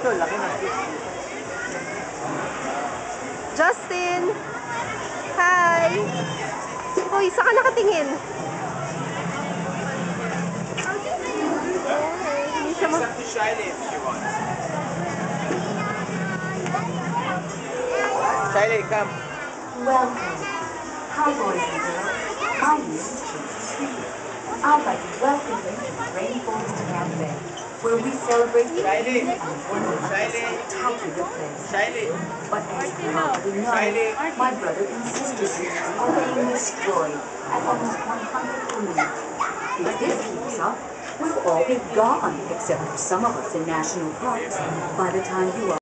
Ito, laki ng fish. Justin! Hi! Hoy, saan ka nakatingin? Hindi siya It's up to Shiley if she wants. Shiley, come. Welcome. Hi, boys and girls. My name is Tracy. I'd like to welcome you to the Rainforest Cafe, where we celebrate the beauty and wonder of this spectacular place. Shiley. But as you probably know, my brother and sister bears are being destroyed at almost 100 kilometers. If this keeps up, we'll all be gone, except for some of us in national parks, by the time you are